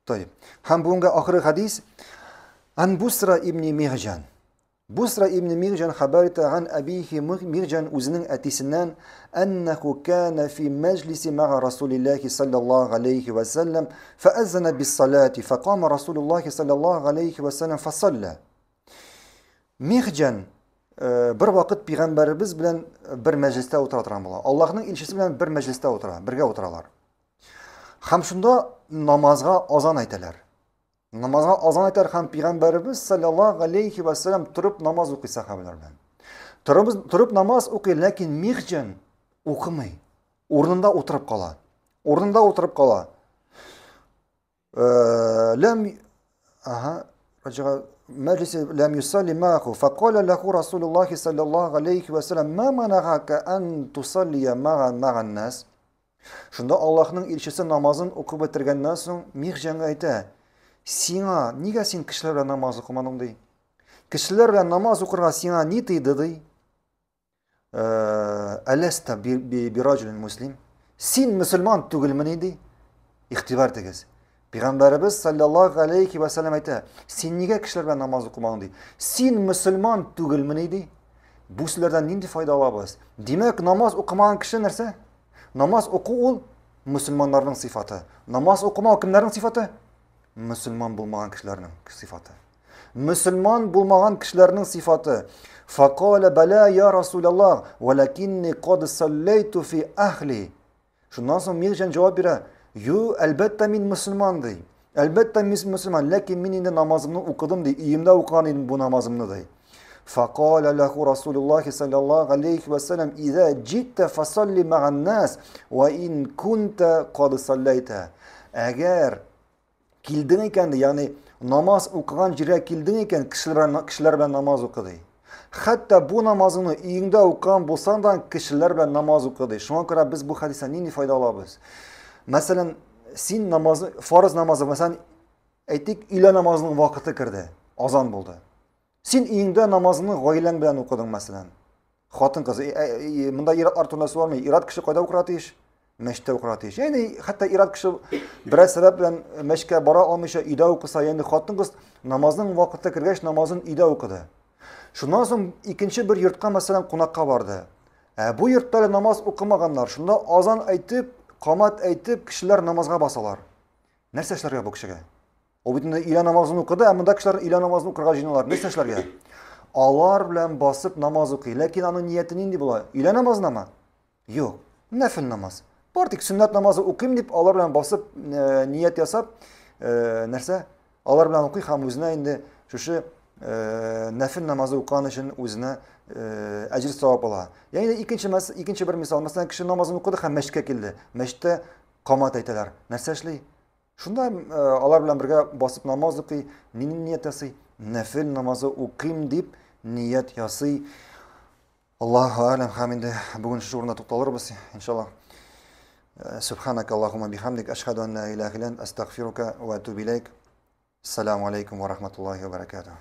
طيب. Hem bunga ahir hadis an Busra ibn Mihjan. Busra ibn Mihjan haber etti an abihi Mihjan uzunun etisinden ennehu kana fi meclisi ma'a Resulillahi sallallahu aleyhi ve sellem feezzene bis salati fekama Resulullah sallallahu aleyhi ve sellem fesalla. Mihjan bir vakit Peygamberimiz bilen bir mecliste oturarlar. Allah'ın ilçesi bilen bir mecliste oturarlar, birge oturarlar. Hem şunda namazga azan ayteler. Namazga azan ayter hem Peygamberimiz sallallahu aleyhi ve sellem turup namaz okuy sahabeler bilen. Turup namaz okuy, lakin Mihjan okumay. Ornunda oturup kala. Ornunda oturup kala. مجلس لم يصلي معه فقال له رسول الله صلى الله عليه وسلم ما منعك أن تصلي مع الناس. Şunda Allah'ın ilçesi namazın okup bitirgenden soň Mihjan'a ayta, "Sina niga sen kişilerle namaz okumadın?" dey. Kişilerle namaz okurga sina ni tıydı dey. Alesta bir racülün muslim. Sen Müslüman tügülmeni dey. İhtibar tegez. Peygamberimiz sallallahu aleyhi ve sellem ayta, "Sen niga kişilerle namaz okumadın?" dey. Sen Müslüman tügülmeni dey. Bu sizlerden nindi fayda alabız? Demek namaz okumayan kişi nerse? Namaz oku ol Müslümanların sıfatı. Namaz okuma kimlerin sıfatı? Müslüman bulmayan kişilerin sıfatı. Müslüman bulmayan kişilerin sıfatı. Fakale bela ya Resulallah velakinni kad salleytu fi ahli. Şundan sonra Mihjan cevap verir. Yo elbette min Müslüman dey. Elbette min Müslüman. Lakin min indi namazımı okudum dey. İyimde okuyan bu namazımı dey. فقال له رسول الله صلى الله عليه وسلم إذا جئت فصل مع الناس وإن كنت قد صليت. Eğer kildin iken yani namaz okuyan yere kildin iken kişiler ben namaz okudu. Hatta bu namazını iyinde okuyan bolsan da kişiler ben namaz okudu. Şuna göre biz bu hadisten ne fayda alabiliriz? Mesela sen namazı, farz namazı mesela ettik ile namazının vakti kirdi. Azan buldu. Sen iyinde namazını gaylen bilen okudun mesela. Hatın kızı, bunda iratlar turnası var mı? İrat kişi kayda okuratı iş, meşte okuratı iş. Yani hatta irat kişi biraz sebeple meşke bara almışa ida okusa, yani hatın kız namazının vakitte kirgeç namazın ida okudu. Şundan sonra ikinci bir yurtka mesela konakka vardı. Bu yurtlarda namaz okumaganlar, şunda azan aytıp, kamat aytıp kişiler namazga basalar. Nerse işlerge bu kişiye? O bütün ila namazını okudu, ama kişiler ila namazını okurga jinalar. Ne işlerge? Alar bilen basıp namaz okuyor. Lakin onun niyeti nindi bula? İla namazına mı? Yok. Nefil namaz. Artık sünnet namazı okuyayım deyip alar bilen basıp niyet yasap nerse? Alar bilen okuyor. Ham özüne indi şu nefil namazı okuyan için özüne ecir sevap ala. Yani ikinci bir misal. Mesela kişi namazını okudu, hem meşke kildi. Meşte kamat eyteler. Nerse işleyi? Şunda alar bilen birge basıp namaz okuy, niyet yasıy, nefil namazı okuyayım deyip niyet yasıy. Allahu alem hamide. Bugün şu uğruna toxtalırız inşallah. Subhanak Allahumma bihamdik. Eşhedü en la ilahe illen estağfiruka ve etûbü ileyk. Esselamu aleyküm ve rahmetullahi ve berekatuhu.